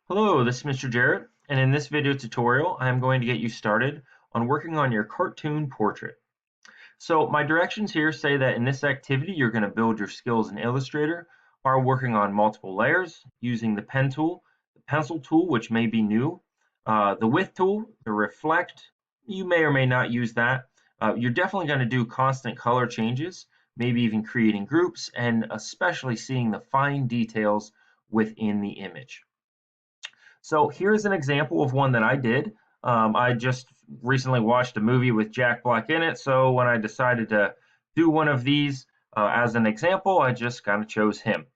Hello, this is Mr. Jarrett, and in this video tutorial, I am going to get you started on working on your cartoon portrait. So my directions here say that in this activity, you're going to build your skills in Illustrator by working on multiple layers using the pen tool, the pencil tool, which may be new, the width tool, the reflect, you may or may not use that. You're definitely going to do constant color changes, maybe even creating groups, and especially seeing the fine details within the image. So here's an example of one that I did. I just recently watched a movie with Jack Black in it, so when I decided to do one of these as an example, I just kind of chose him.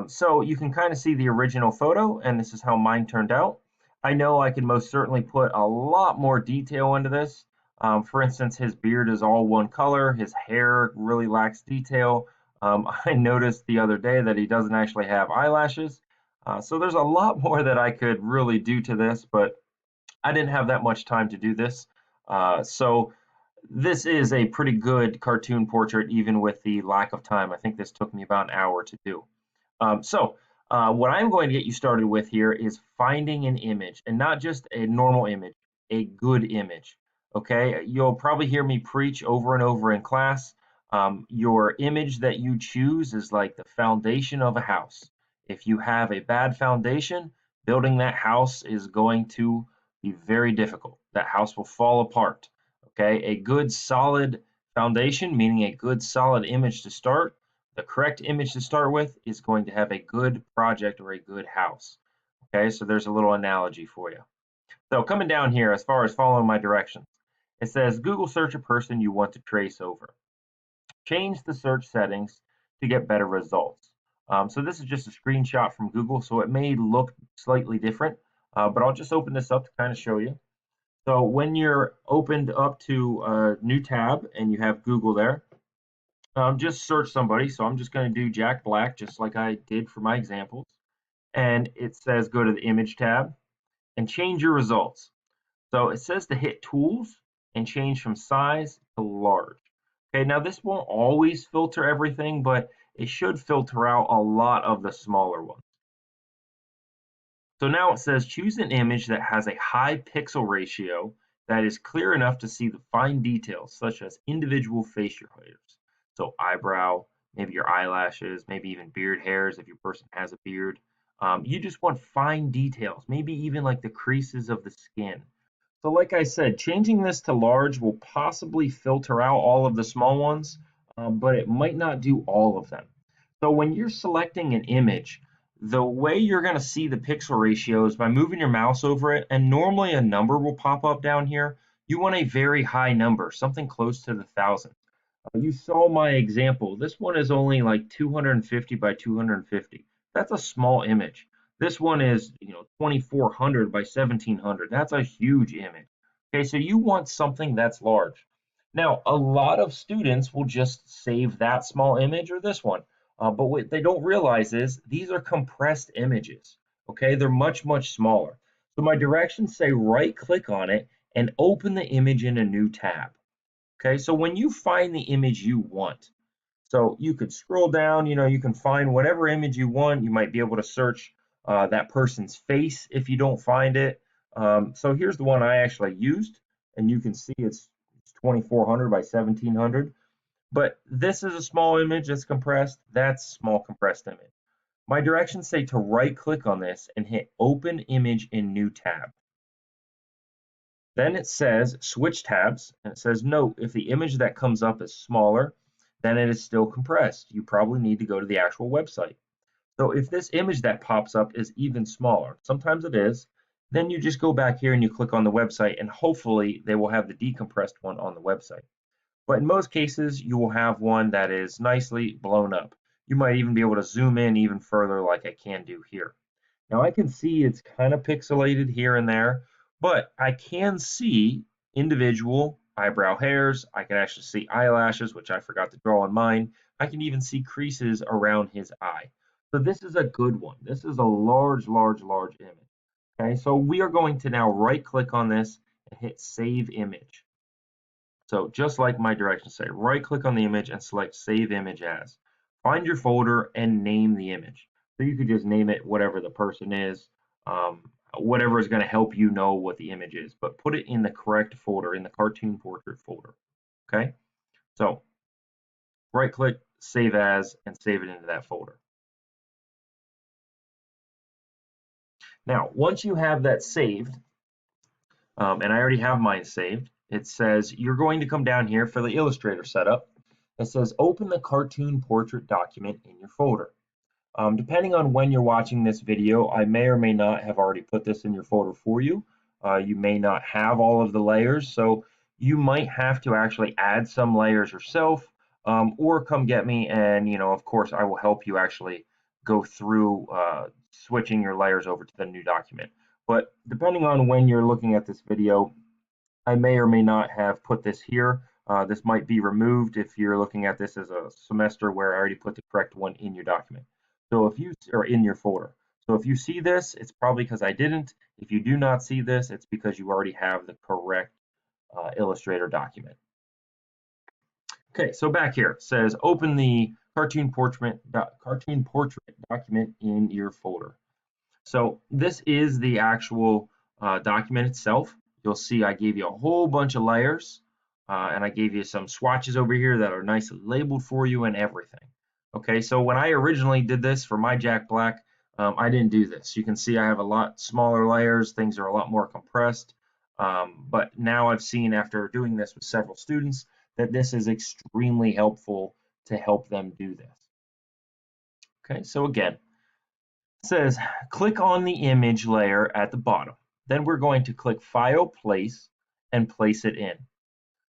So you can kind of see the original photo, and this is how mine turned out. I know I could most certainly put a lot more detail into this. For instance, his beard is all one color, his hair really lacks detail. I noticed the other day that he doesn't actually have eyelashes. So there's a lot more that I could really do to this, but I didn't have that much time to do this. So this is a pretty good cartoon portrait, even with the lack of time. I think this took me about an hour to do. What I'm going to get you started with here is finding an image, and not just a normal image, a good image. Okay, you'll probably hear me preach over and over in class. Your image that you choose is like the foundation of a house. If you have a bad foundation, building that house is going to be very difficult. That house will fall apart. Okay, a good solid foundation, meaning a good solid image to start, the correct image to start with is going to have a good project or a good house. Okay, so there's a little analogy for you. So coming down here, as far as following my directions, it says Google search a person you want to trace over. Change the search settings to get better results. So this is just a screenshot from Google, so it may look slightly different, but I'll just open this up to kind of show you. So when you're opened up to a new tab and you have Google there, just search somebody. So I'm just going to do Jack Black, just like I did for my examples. And it says go to the image tab and change your results. So it says to hit tools and change from size to large. Okay, now this won't always filter everything, but it should filter out a lot of the smaller ones. So now it says choose an image that has a high pixel ratio that is clear enough to see the fine details, such as individual facial hairs. So eyebrow, maybe your eyelashes, maybe even beard hairs if your person has a beard. You just want fine details, maybe even like the creases of the skin. So like I said, changing this to large will possibly filter out all of the small ones, but it might not do all of them. So when you're selecting an image, the way you're going to see the pixel ratio is by moving your mouse over it, and normally a number will pop up down here. You want a very high number, something close to the 1,000. You saw my example. This one is only like 250 by 250. That's a small image. This one is, 2400 by 1700. That's a huge image. Okay, so you want something that's large. Now, a lot of students will just save that small image or this one. But what they don't realize is these are compressed images. Okay, they're much, much smaller. So my directions say right click on it and open the image in a new tab. Okay, so when you find the image you want, so you could scroll down, you can find whatever image you want. You might be able to search that person's face if you don't find it. So here's the one I actually used, and you can see it's 2400 by 1700. But this is a small image that's compressed. That's a small compressed image. My directions say to right click on this and hit open image in new tab. Then it says switch tabs, and it says note if the image that comes up is smaller, then it is still compressed. You probably need to go to the actual website. So if this image that pops up is even smaller, sometimes it is, then you just go back here and you click on the website, and hopefully they will have the decompressed one on the website. But in most cases, you will have one that is nicely blown up. You might even be able to zoom in even further like I can do here. Now I can see it's kind of pixelated here and there, but I can see individual eyebrow hairs. I can actually see eyelashes, which I forgot to draw on mine. I can even see creases around his eye. So this is a good one. This is a large, large, large image. Okay, so we are going to now right click on this and hit save image. So just like my directions say, right click on the image and select save image as. Find your folder and name the image. So you could just name it whatever the person is. whatever is going to help you know what the image is, but put it in the correct folder, in the cartoon portrait folder. Okay, so right click, save as, and save it into that folder. Now, once you have that saved, and I already have mine saved, it says you're going to come down here for the Illustrator setup. It says open the cartoon portrait document in your folder. Depending on when you're watching this video, I may or may not have already put this in your folder for you. You may not have all of the layers, so you might have to actually add some layers yourself, or come get me, and of course, I will help you actually go through switching your layers over to the new document. But depending on when you're looking at this video, I may or may not have put this here. This might be removed if you're looking at this as a semester where I already put the correct one in your document. So if you are in your folder. So if you see this, it's probably because I didn't. If you do not see this, it's because you already have the correct Illustrator document. Okay, so back here it says open the cartoon portrait document in your folder. So this is the actual document itself. You'll see I gave you a whole bunch of layers, and I gave you some swatches over here that are nicely labeled for you and everything. Okay, so when I originally did this for my Jack Black, I didn't do this. You can see I have a lot smaller layers. Things are a lot more compressed. But now I've seen after doing this with several students that this is extremely helpful to help them do this. Okay, so again, it says click on the image layer at the bottom. Then we're going to click File, Place, and place it in.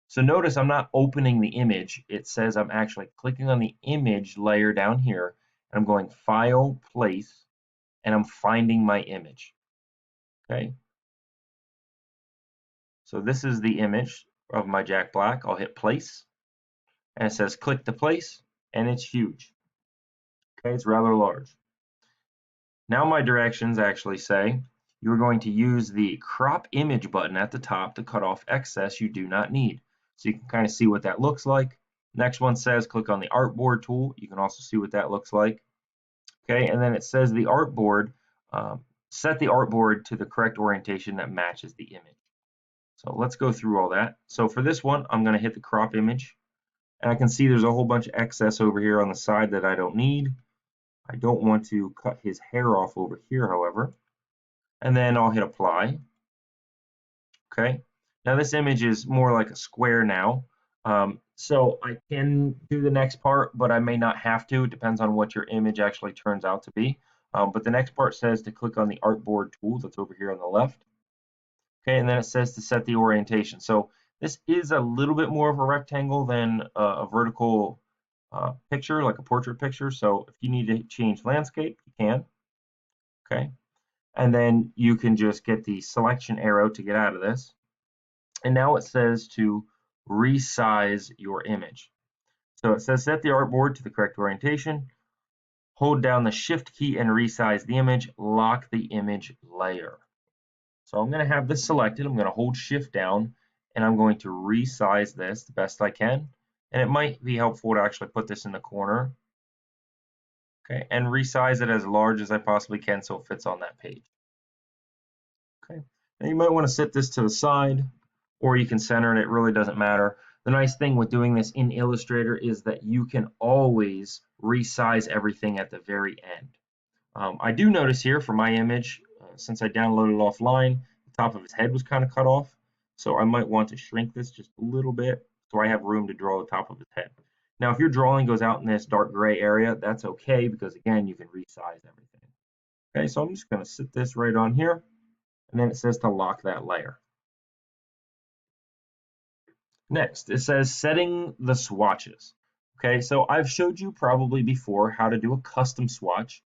So notice I'm not opening the image. It says I'm actually clicking on the image layer down here. And I'm going File, Place, and I'm finding my image. Okay. So this is the image of my Jack Black. I'll hit Place, and it says click to place, and it's huge. Okay, it's rather large. Now my directions actually say you're going to use the crop image button at the top to cut off excess you do not need. So you can kind of see what that looks like. Next one says click on the artboard tool. You can also see what that looks like. Okay, and then it says the artboard, set the artboard to the correct orientation that matches the image. So let's go through all that. So for this one, I'm going to hit the crop image. And I can see there's a whole bunch of excess over here on the side that I don't need. I don't want to cut his hair off over here, however. And then I'll hit apply. Okay. Now this image is more like a square now. So I can do the next part, but I may not have to. It depends on what your image actually turns out to be. But the next part says to click on the artboard tool that's over here on the left. Okay, and then it says to set the orientation. So this is a little bit more of a rectangle than a vertical picture, like a portrait picture. So if you need to change landscape, you can. Okay, and then you can just get the selection arrow to get out of this. And now it says to resize your image. So it says set the artboard to the correct orientation, hold down the shift key and resize the image, lock the image layer. So I'm going to have this selected. I'm going to hold shift down and I'm going to resize this the best I can. And it might be helpful to actually put this in the corner. Okay, and resize it as large as I possibly can so it fits on that page. Okay, now you might want to set this to the side or you can center it. It really doesn't matter. The nice thing with doing this in Illustrator is that you can always resize everything at the very end. I do notice here for my image, since I downloaded it offline, the top of his head was kind of cut off. So I might want to shrink this just a little bit so I have room to draw the top of his head. Now, if your drawing goes out in this dark gray area, that's okay because, again, you can resize everything. Okay, so I'm just going to sit this right on here, and then it says to lock that layer. Next, it says setting the swatches. Okay, so I've showed you probably before how to do a custom swatch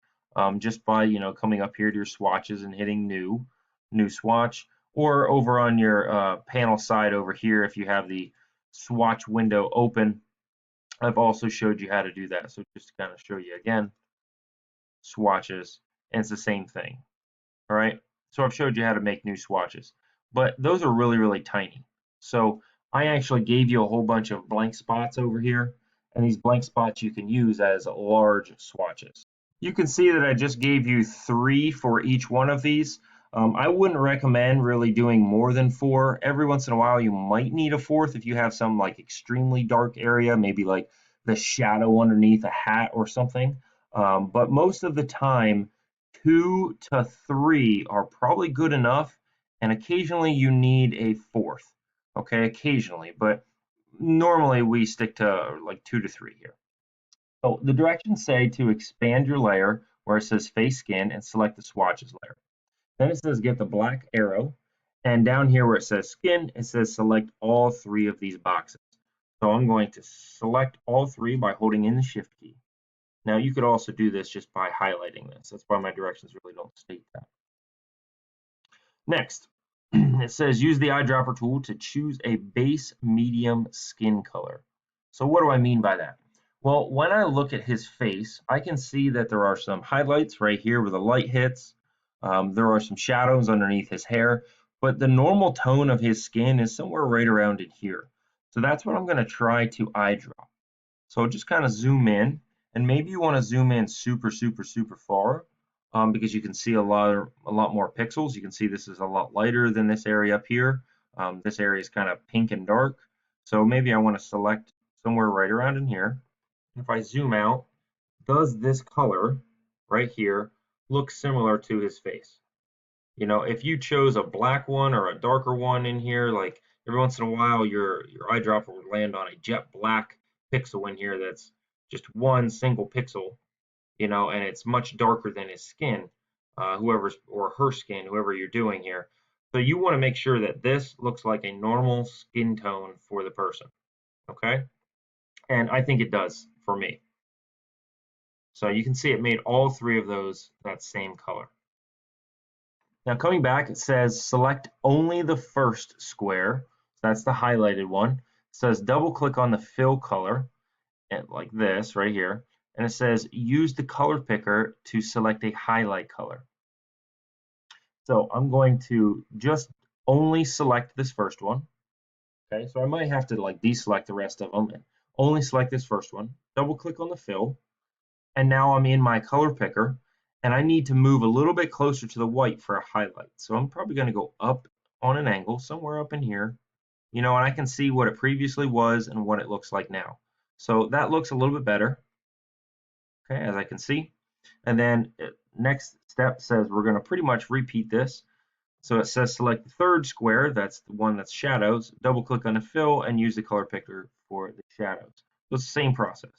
just by coming up here to your swatches and hitting new swatch, or over on your panel side over here if you have the swatch window open. I've also showed you how to do that. So just to kind of show you again, swatches, and it's the same thing. All right, so I've showed you how to make new swatches, but those are really, really tiny. So I actually gave you a whole bunch of blank spots over here, and these blank spots you can use as large swatches. You can see that I just gave you 3 for each one of these. I wouldn't recommend really doing more than 4. Every once in a while, you might need a fourth if you have some like extremely dark area, maybe like the shadow underneath a hat or something. But most of the time, 2 to 3 are probably good enough, and occasionally you need a fourth. Okay, occasionally, but normally we stick to like 2 to 3 here. So the directions say to expand your layer where it says face skin and select the swatches layer. Then it says get the black arrow, and down here where it says skin, it says select all 3 of these boxes. So I'm going to select all 3 by holding in the shift key. Now you could also do this just by highlighting this. That's why my directions really don't state that. Next, it says use the eyedropper tool to choose a base medium skin color. So what do I mean by that? Well, when I look at his face, I can see that there are some highlights right here where the light hits. There are some shadows underneath his hair, but the normal tone of his skin is somewhere right around in here. So that's what I'm going to try to eyedrop. So just kind of zoom in, and maybe you want to zoom in super, super, super far, because you can see a lot more pixels. You can see this is a lot lighter than this area up here. This area is kind of pink and dark. So maybe I want to select somewhere right around in here. If I zoom out, does this color right here look similar to his face? You know, if you chose a black one or a darker one in here, like every once in a while your eyedropper would land on a jet black pixel in here that's just one single pixel, you know, and it's much darker than his skin, whoever's or her skin, whoever you're doing here. So you want to make sure that this looks like a normal skin tone for the person, okay? And I think it does for me. So you can see it made all 3 of those that same color. Now coming back, it says select only the first square. That's the highlighted one. It says double click on the fill color, and like this right here. And it says use the color picker to select a highlight color. So I'm going to just only select this first one. Okay, so I might have to like deselect the rest of them and only select this first one. Double click on the fill, and now I'm in my color picker, and I need to move a little bit closer to the white for a highlight. So I'm probably going to go up on an angle somewhere up in here, you know, and I can see what it previously was and what it looks like now. So that looks a little bit better, okay, as I can see. And then next step says we're going to pretty much repeat this. So it says select the third square, that's the one that's shadows, double click on the fill and use the color picker for the shadows. So it's the same process.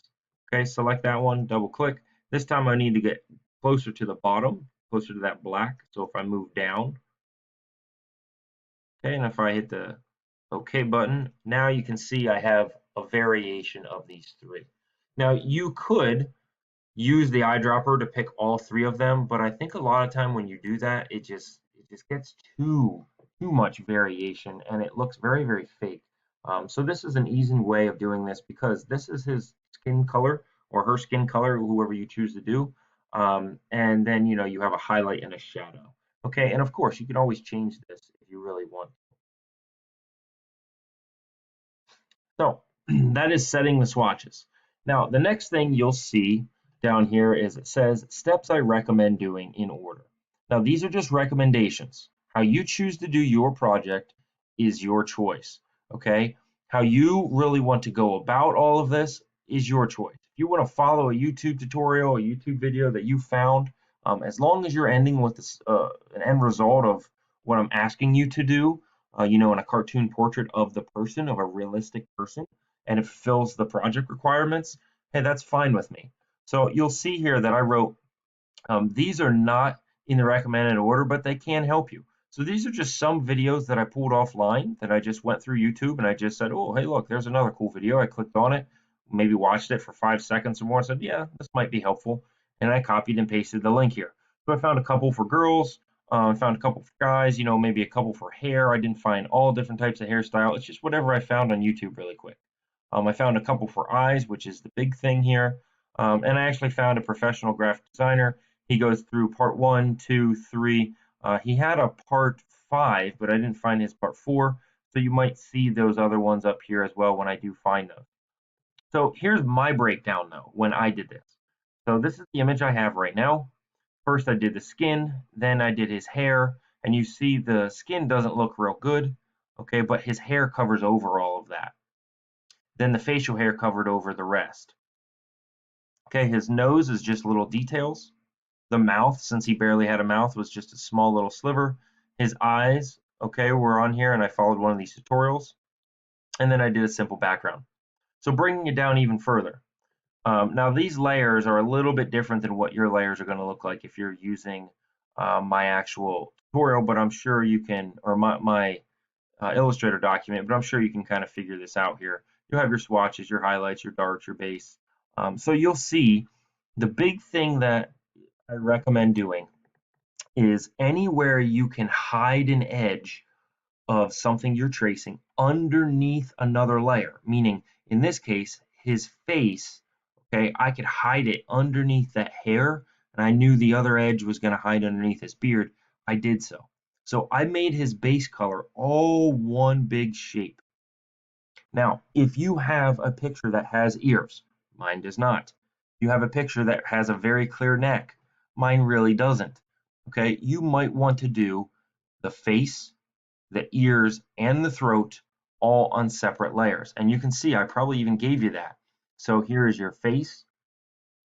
Okay, select that one, double click. This time I need to get closer to the bottom, closer to that black. So if I move down, okay, and if I hit the OK button, now you can see I have a variation of these 3. Now you could use the eyedropper to pick all 3 of them, but I think a lot of time when you do that, it just gets too much variation and it looks very, very fake. So this is an easy way of doing this because this is his skin color or her skin color, whoever you choose to do. And then you know you have a highlight and a shadow. Okay, and of course you can always change this if you really want. So that is setting the swatches. Now, the next thing you'll see down here is it says steps I recommend doing in order. Now, these are just recommendations. How you choose to do your project is your choice, okay? How you really want to go about all of this is your choice. If you want to follow a YouTube tutorial, a YouTube video that you found, as long as you're ending with this, an end result of what I'm asking you to do, you know, in a cartoon portrait of the person, of a realistic person, and it fulfills the project requirements, hey, that's fine with me. So you'll see here that I wrote, these are not in the recommended order, but they can help you. So these are just some videos that I pulled offline that I just went through YouTube and I just said, oh, hey, look, there's another cool video. I clicked on it, maybe watched it for 5 seconds or more, and said, yeah, this might be helpful. And I copied and pasted the link here. So I found a couple for girls, I found a couple for guys, you know, maybe a couple for hair. I didn't find all different types of hairstyle. It's just whatever I found on YouTube really quick. I found a couple for eyes, which is the big thing here. And I actually found a professional graphic designer. He goes through part 1, 2, 3. He had a part 5, but I didn't find his part 4. So you might see those other ones up here as well when I do find those. So here's my breakdown though, when I did this. So this is the image I have right now. First I did the skin, then I did his hair, and you see the skin doesn't look real good, okay, but his hair covers over all of that. Then the facial hair covered over the rest. Okay, his nose is just little details. The mouth, since he barely had a mouth, was just a small little sliver. His eyes, okay, were on here, and I followed one of these tutorials. And then I did a simple background. So bringing it down even further. Now these layers are a little bit different than what your layers are going to look like if you're using my actual tutorial, but I'm sure you can, or my Illustrator document, but I'm sure you can kind of figure this out here. You'll have your swatches, your highlights, your darks, your base. So you'll see the big thing that I recommend doing is anywhere you can hide an edge of something you're tracing underneath another layer, meaning in this case, his face, okay, I could hide it underneath that hair, and I knew the other edge was going to hide underneath his beard. I did so. So I made his base color all one big shape. Now, if you have a picture that has ears, mine does not. You have a picture that has a very clear neck, mine really doesn't. Okay, you might want to do the face, the ears, and the throat all on separate layers. And you can see I probably even gave you that. So here is your face,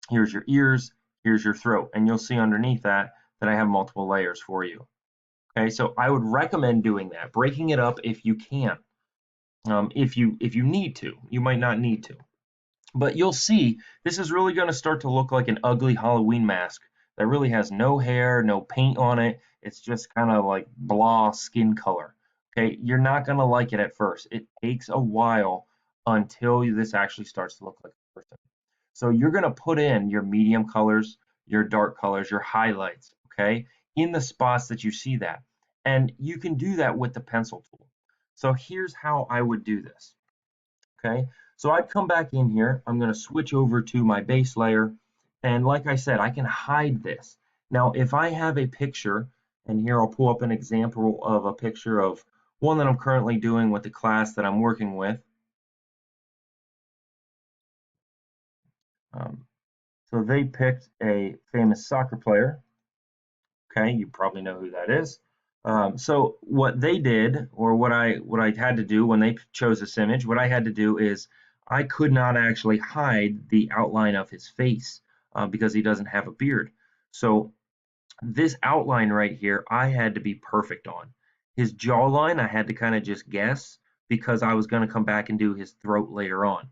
here's your ears, here's your throat, and you'll see underneath that that I have multiple layers for you. Okay, so I would recommend doing that, breaking it up if you can. If you need to, you might not need to. But you'll see this is really going to start to look like an ugly Halloween mask that really has no hair, no paint on it. It's just kind of like blah skin color. Okay, you're not going to like it at first. It takes a while until this actually starts to look like a person. So you're going to put in your medium colors, your dark colors, your highlights, okay, in the spots that you see that. And you can do that with the pencil tool. So here's how I would do this. Okay, so I'd come back in here. I'm going to switch over to my base layer. And like I said, I can hide this. Now, if I have a picture, and here I'll pull up an example of a picture of one that I'm currently doing with the class that I'm working with. Um, so they picked a famous soccer player. Okay, you probably know who that is. So what they did, or what I had to do when they chose this image, what I had to do is I could not actually hide the outline of his face because he doesn't have a beard. So this outline right here, I had to be perfect on. His jawline, I had to kind of just guess because I was going to come back and do his throat later on.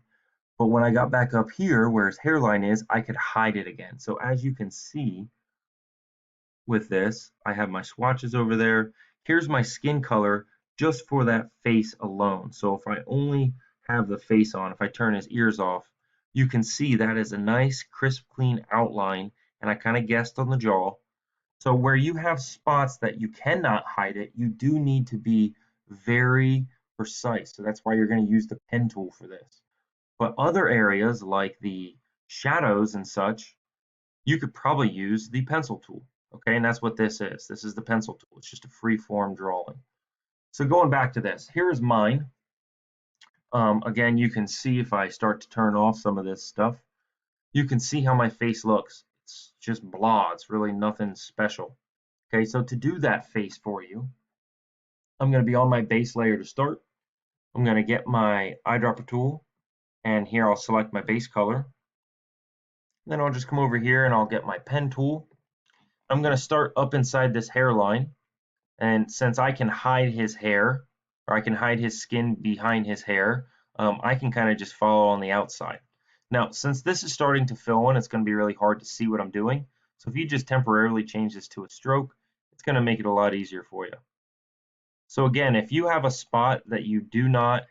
But when I got back up here where his hairline is, I could hide it again. So as you can see, with this. I have my swatches over there. Here's my skin color just for that face alone. So if I only have the face on, if I turn his ears off, you can see that is a nice, crisp, clean outline. And I kind of guessed on the jaw. So where you have spots that you cannot hide it, you do need to be very precise. So that's why you're going to use the pen tool for this. But other areas like the shadows and such, you could probably use the pencil tool. Okay, and that's what this is. This is the pencil tool. It's just a free form drawing. So going back to this, here's mine. Again, you can see if I start to turn off some of this stuff, you can see how my face looks. It's just blah. It's really nothing special. Okay, so to do that face for you, I'm going to be on my base layer to start. I'm going to get my eyedropper tool, and here I'll select my base color. Then I'll just come over here and I'll get my pen tool. I'm going to start up inside this hairline. And since I can hide his hair, or I can hide his skin behind his hair, I can kind of just follow on the outside. Now, since this is starting to fill in, it's going to be really hard to see what I'm doing. So if you just temporarily change this to a stroke, it's going to make it a lot easier for you. So again, if you have a spot that you do not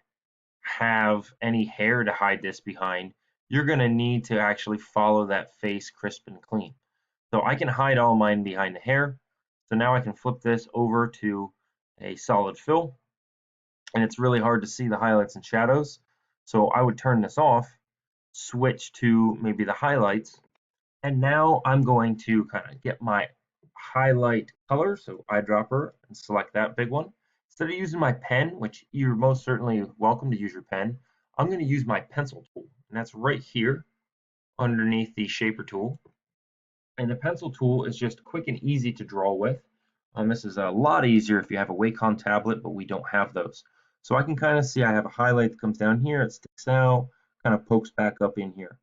have any hair to hide this behind, you're going to need to actually follow that face crisp and clean. So I can hide all mine behind the hair. So now I can flip this over to a solid fill, and it's really hard to see the highlights and shadows. So I would turn this off, switch to maybe the highlights, and now I'm going to kind of get my highlight color, so eyedropper, and select that big one. Instead of using my pen, which you're most certainly welcome to use your pen, I'm going to use my pencil tool, and that's right here underneath the shaper tool. And the pencil tool is just quick and easy to draw with. This is a lot easier if you have a Wacom tablet, but we don't have those. So I can kind of see I have a highlight that comes down here, it sticks out, kind of pokes back up in here.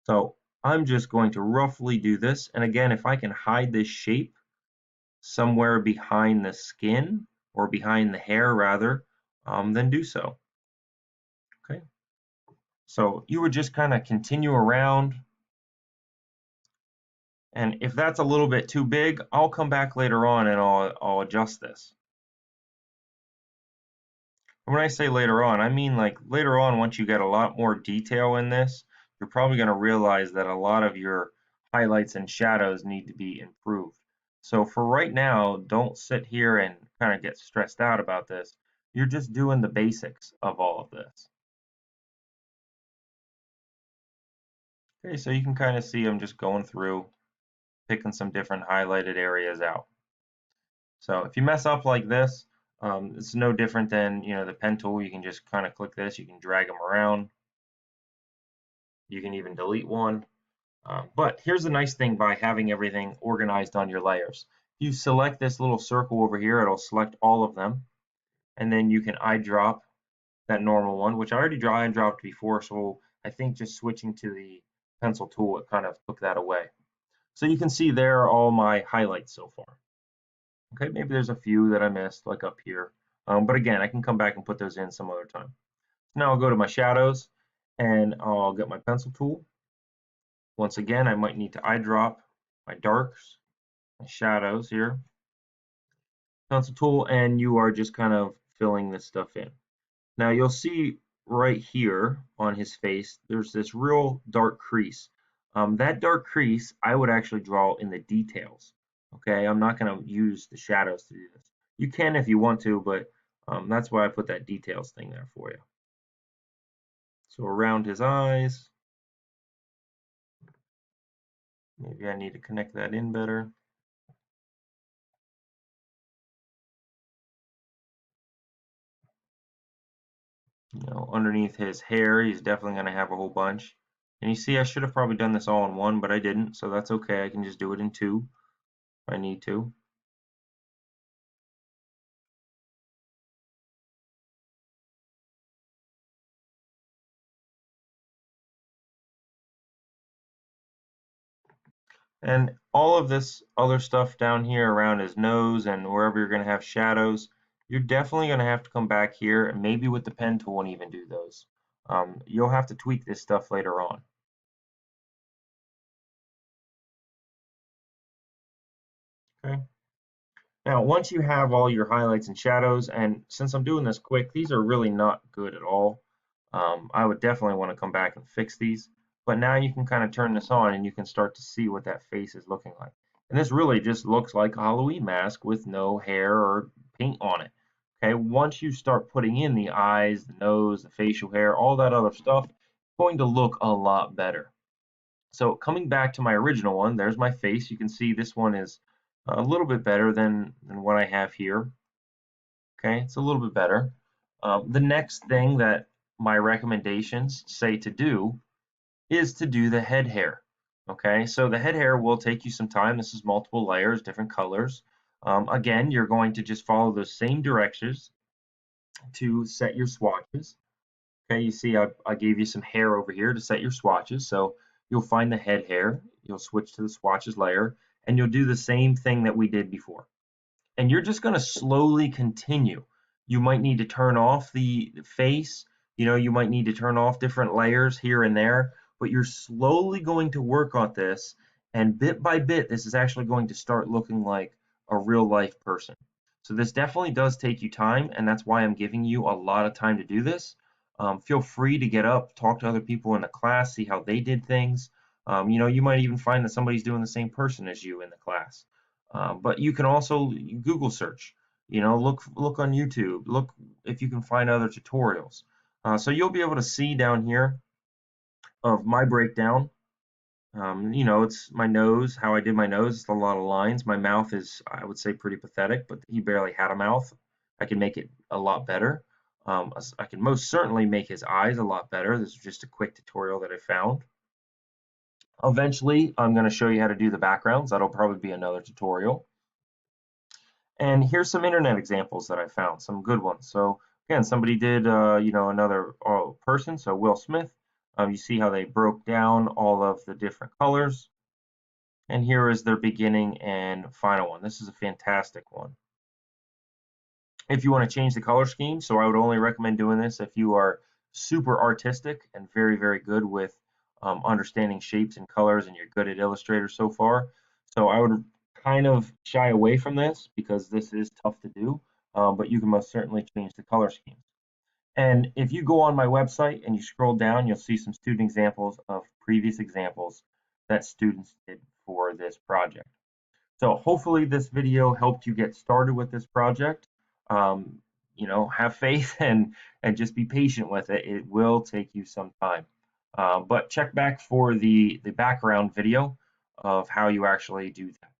So I'm just going to roughly do this. And again, if I can hide this shape somewhere behind the skin or behind the hair rather, then do so. Okay. So you would just kind of continue around. And if that's a little bit too big, I'll come back later on and I'll adjust this. And when I say later on, I mean like later on once you get a lot more detail in this, you're probably going to realize that a lot of your highlights and shadows need to be improved. So for right now, don't sit here and kind of get stressed out about this. You're just doing the basics of all of this. Okay, so you can kind of see I'm just going through, picking some different highlighted areas out. So if you mess up like this, it's no different than the pen tool. You can just kind of click this, you can drag them around, you can even delete one. But here's the nice thing by having everything organized on your layers. You select this little circle over here, it'll select all of them, and then you can eyedrop that normal one, which I already eyedropped before, so I think just switching to the pencil tool, it kind of took that away. So you can see there are all my highlights so far. Okay, maybe there's a few that I missed, like up here. But again, I can come back and put those in some other time. Now I'll go to my shadows and I'll get my pencil tool. Once again, I might need to eyedrop my darks, my shadows here. Pencil tool, and you are just kind of filling this stuff in. Now you'll see right here on his face, there's this real dark crease. That dark crease, I would actually draw in the details. Okay, I'm not going to use the shadows to do this. You can if you want to, but that's why I put that details thing there for you. So around his eyes, maybe I need to connect that in better. Underneath his hair, he's definitely going to have a whole bunch. And you see, I should have probably done this all in one, but I didn't, so that's okay. I can just do it in two if I need to. And all of this other stuff down here around his nose and wherever you're going to have shadows, you're definitely going to have to come back here and maybe with the pen tool and even do those. You'll have to tweak this stuff later on. Okay. Now, once you have all your highlights and shadows, and since I'm doing this quick, these are really not good at all. I would definitely want to come back and fix these. But now you can kind of turn this on and you can start to see what that face is looking like. And this really just looks like a Halloween mask with no hair or paint on it. Okay, once you start putting in the eyes, the nose, the facial hair, all that other stuff, it's going to look a lot better. So coming back to my original one, there's my face. You can see this one is a little bit better than what I have here. Okay, it's a little bit better. The next thing that my recommendations say to do is to do the head hair. Okay, so the head hair will take you some time. This is multiple layers, different colors. Again, you're going to just follow those same directions to set your swatches. Okay, you see I gave you some hair over here to set your swatches. So you'll find the head hair, you'll switch to the swatches layer, and you'll do the same thing that we did before. And you're just going to slowly continue. You might need to turn off the face, you might need to turn off different layers here and there, but you're slowly going to work on this, and bit by bit, this is actually going to start looking like a real life person. So this definitely does take you time, and that's why I'm giving you a lot of time to do this. Feel free to get up, talk to other people in the class, see how they did things. You might even find that somebody's doing the same person as you in the class. But you can also Google search, look on YouTube, look if you can find other tutorials. So you'll be able to see down here of my breakdown. It's my nose, how I did my nose, it's a lot of lines. My mouth is, I would say, pretty pathetic, but he barely had a mouth. I can make it a lot better. I can most certainly make his eyes a lot better. This is just a quick tutorial that I found. Eventually, I'm going to show you how to do the backgrounds. That'll probably be another tutorial. And here's some internet examples that I found, some good ones. So again, somebody did, another person, so Will Smith. You see how they broke down all of the different colors. And here is their beginning and final one. This is a fantastic one. If you want to change the color scheme, so I would only recommend doing this if you are super artistic and very, very good with understanding shapes and colors and you're good at Illustrator so far. So I would kind of shy away from this because this is tough to do, but you can most certainly change the color scheme. And if you go on my website and you scroll down, you'll see some student examples of previous examples that students did for this project. So hopefully this video helped you get started with this project. Um, have faith and just be patient with it. It will take you some time. But check back for the background video of how you actually do that.